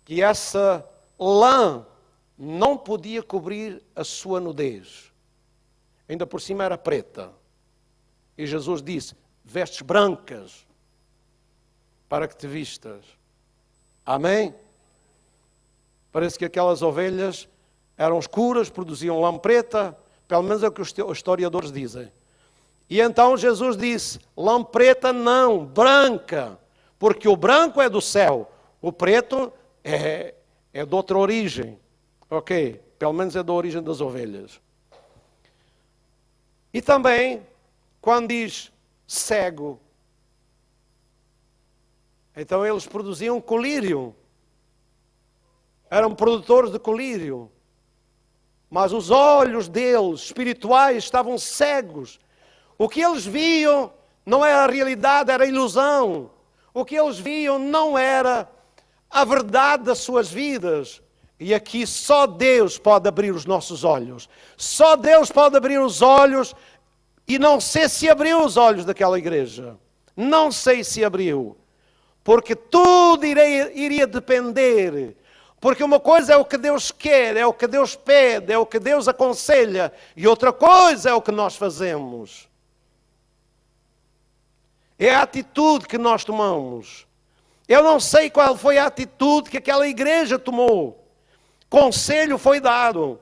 que essa lã não podia cobrir a sua nudez. Ainda por cima era preta. E Jesus disse, vestes brancas para que te vistas. Amém? Parece que aquelas ovelhas eram escuras, produziam lã preta, pelo menos é o que os historiadores dizem. E então Jesus disse, lã preta não, branca, porque o branco é do céu, o preto é de outra origem. Ok? Pelo menos é da origem das ovelhas. E também, quando diz cego, então eles produziam colírio. Eram produtores de colírio. Mas os olhos deles, espirituais, estavam cegos. O que eles viam não era a realidade, era a ilusão. O que eles viam não era a verdade das suas vidas. E aqui só Deus pode abrir os nossos olhos. Só Deus pode abrir os olhos. E não sei se abriu os olhos daquela igreja. Não sei se abriu. Porque tudo iria depender. Porque uma coisa é o que Deus quer, é o que Deus pede, é o que Deus aconselha. E outra coisa é o que nós fazemos. É a atitude que nós tomamos. Eu não sei qual foi a atitude que aquela igreja tomou. Conselho foi dado.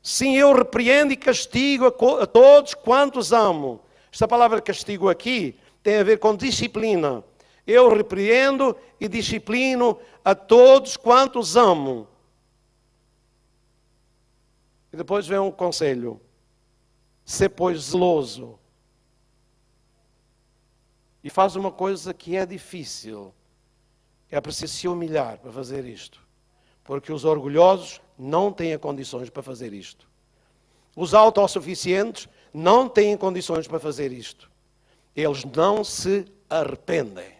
Sim, eu repreendo e castigo a todos quantos amo. Esta palavra castigo aqui tem a ver com disciplina. Eu repreendo e disciplino a todos quantos amo. E depois vem um conselho. Sê, pois, zeloso. E faz uma coisa que é difícil. É preciso se humilhar para fazer isto. Porque os orgulhosos não têm condições para fazer isto. Os autossuficientes não têm condições para fazer isto. Eles não se arrependem.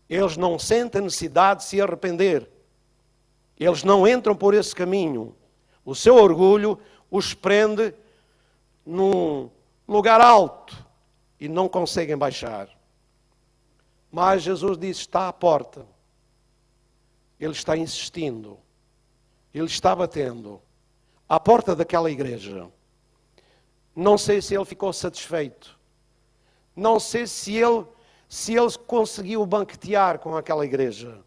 Eles não sentem necessidade de se arrepender. Eles não entram por esse caminho. O seu orgulho os prende num lugar alto e não conseguem baixar. Mas Jesus disse, está à porta. Ele está insistindo. Ele está batendo à porta daquela igreja. Não sei se ele ficou satisfeito. Não sei se ele conseguiu banquetear com aquela igreja.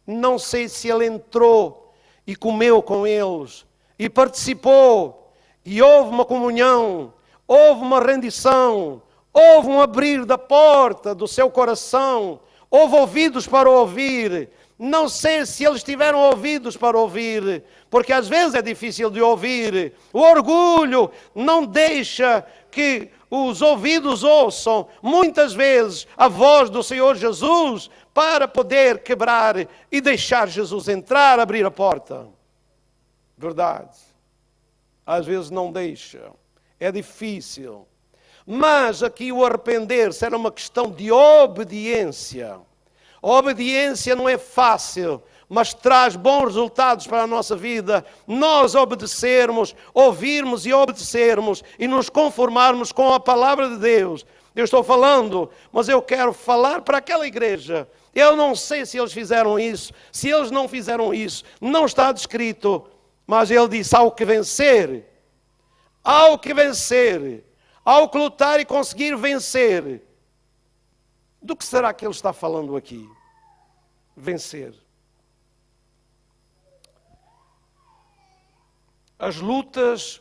Não sei se ele entrou e comeu com eles e participou e houve uma comunhão, houve uma rendição, Houve um abrir da porta do seu coração. Houve ouvidos para ouvir. Não sei se eles tiveram ouvidos para ouvir, porque às vezes é difícil de ouvir. O orgulho não deixa que os ouvidos ouçam, muitas vezes, a voz do Senhor Jesus, para poder quebrar e deixar Jesus entrar, abrir a porta. Verdade. Às vezes não deixa. É difícil. Mas aqui o arrepender-se era uma questão de obediência. A obediência não é fácil, mas traz bons resultados para a nossa vida. Nós obedecermos, ouvirmos e obedecermos e nos conformarmos com a palavra de Deus. Eu estou falando, mas eu quero falar para aquela igreja. Eu não sei se eles fizeram isso, se eles não fizeram isso, não está descrito. Mas ele disse, ao que vencer, ao que lutar e conseguir vencer. Do que será que ele está falando aqui? Vencer. As lutas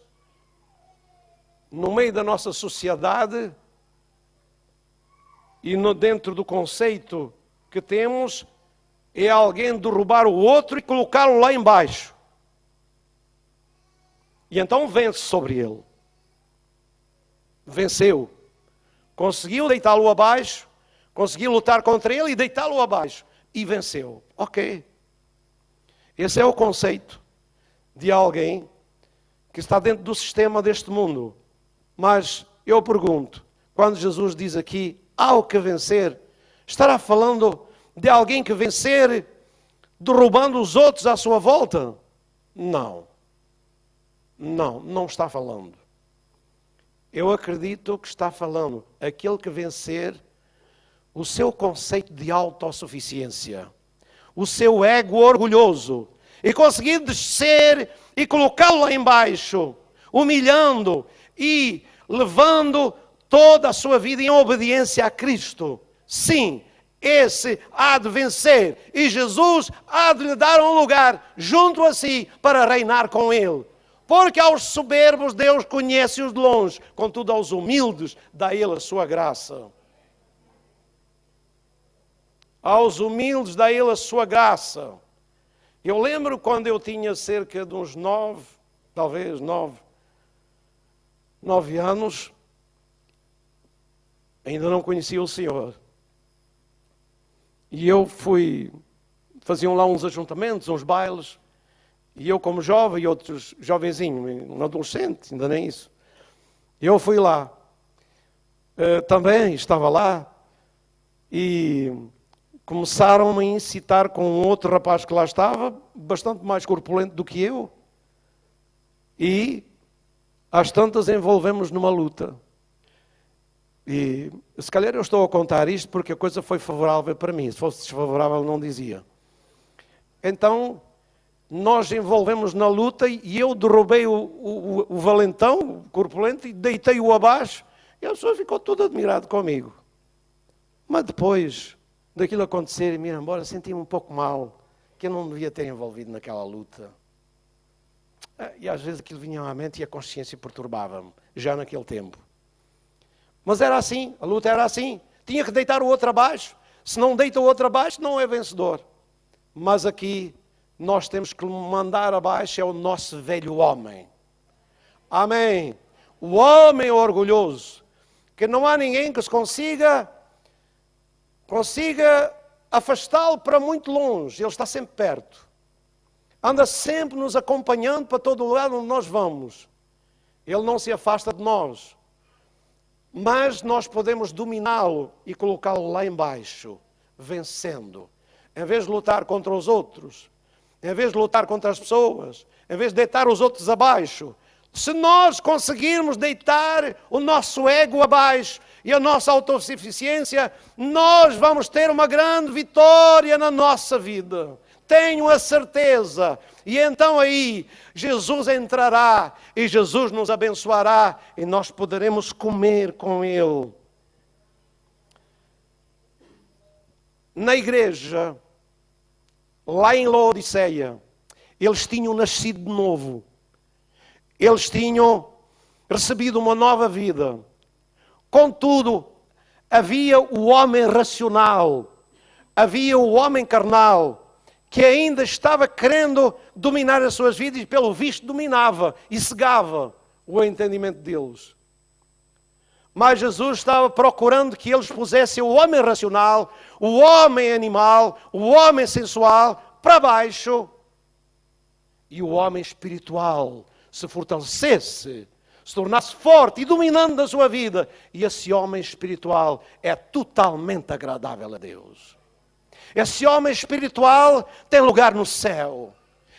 no meio da nossa sociedade e dentro do conceito que temos é alguém derrubar o outro e colocá-lo lá embaixo. E então vence sobre ele. Venceu. Conseguiu deitá-lo abaixo. Conseguiu lutar contra ele e deitá-lo abaixo. E venceu. Ok. Esse é o conceito de alguém que está dentro do sistema deste mundo. Mas eu pergunto, quando Jesus diz aqui, ao que vencer, estará falando de alguém que vencer derrubando os outros à sua volta? Não. Não está falando. Eu acredito que está falando aquele que vencer o seu conceito de autossuficiência, o seu ego orgulhoso, e conseguir descer e colocá-lo lá embaixo, humilhando e levando toda a sua vida em obediência a Cristo. Sim, esse há de vencer, e Jesus há de lhe dar um lugar junto a si para reinar com ele. Porque aos soberbos Deus conhece-os de longe, contudo aos humildes dá ele a sua graça. Aos humildes dá ele a sua graça. Eu lembro quando eu tinha cerca de uns 9 anos, ainda não conhecia o Senhor. E eu faziam lá uns ajuntamentos, uns bailes, e eu como jovem e outros jovenzinhos, um adolescente, ainda nem isso. Eu fui lá, também estava lá, e começaram a incitar com um outro rapaz que lá estava, bastante mais corpulento do que eu, e às tantas envolvemos numa luta. E se calhar eu estou a contar isto porque a coisa foi favorável para mim, se fosse desfavorável não dizia. Então, nós envolvemos na luta e eu derrubei o valentão, o corpulento, e deitei-o abaixo, e a pessoa ficou toda admirada comigo. Mas depois daquilo acontecer e me ir embora, senti-me um pouco mal, que eu não devia ter envolvido naquela luta. E às vezes aquilo vinha à mente e a consciência perturbava-me, já naquele tempo. Mas era assim, a luta era assim. Tinha que deitar o outro abaixo. Se não deita o outro abaixo, não é vencedor. Mas aqui, nós temos que mandar abaixo é o nosso velho homem. Amém. O homem orgulhoso, que não há ninguém que se consiga afastá-lo para muito longe. Ele está sempre perto. Anda sempre nos acompanhando para todo lugar onde nós vamos. Ele não se afasta de nós. Mas nós podemos dominá-lo e colocá-lo lá embaixo, vencendo. Em vez de lutar contra os outros, em vez de lutar contra as pessoas, em vez de deitar os outros abaixo, se nós conseguirmos deitar o nosso ego abaixo e a nossa autossuficiência, nós vamos ter uma grande vitória na nossa vida. Tenho a certeza. E então aí, Jesus entrará e Jesus nos abençoará e nós poderemos comer com Ele. Na igreja, lá em Laodiceia, eles tinham nascido de novo. Eles tinham recebido uma nova vida. Contudo, havia o homem racional, havia o homem carnal, que ainda estava querendo dominar as suas vidas e, pelo visto, dominava e cegava o entendimento deles. Mas Jesus estava procurando que eles pusessem o homem racional, o homem animal, o homem sensual para baixo e o homem espiritual se fortalecesse, se tornasse forte e dominando a sua vida. E esse homem espiritual é totalmente agradável a Deus. Esse homem espiritual tem lugar no céu.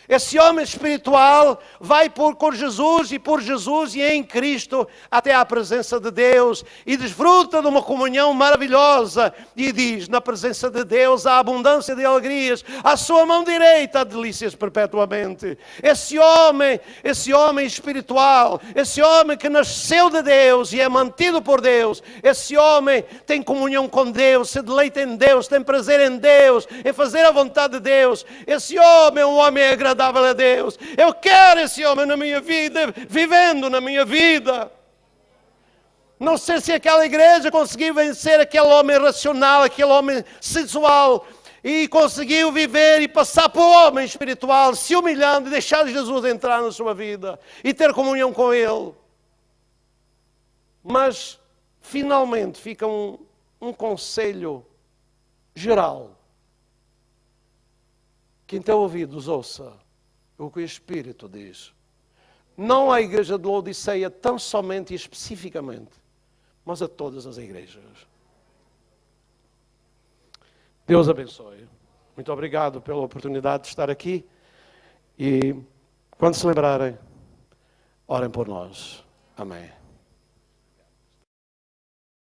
Esse homem espiritual vai com Jesus e por Jesus e em Cristo até à presença de Deus e desfruta de uma comunhão maravilhosa e diz, na presença de Deus há abundância de alegrias, à sua mão direita há delícias perpetuamente. Esse homem espiritual, esse homem que nasceu de Deus e é mantido por Deus, esse homem tem comunhão com Deus, se deleita em Deus, tem prazer em Deus, em fazer a vontade de Deus. Esse homem é um homem agradável a Deus. Eu quero esse homem na minha vida, vivendo na minha vida. Não sei se aquela igreja conseguiu vencer aquele homem racional, aquele homem sensual, e conseguiu viver e passar para o homem espiritual, se humilhando e deixar Jesus entrar na sua vida e ter comunhão com Ele. Mas, finalmente, fica um conselho geral. Quem tem ouvidos, ouça o que o Espírito diz. Não à igreja de Laodiceia tão somente e especificamente, mas a todas as igrejas. Deus abençoe. Muito obrigado pela oportunidade de estar aqui. E quando se lembrarem, orem por nós. Amém.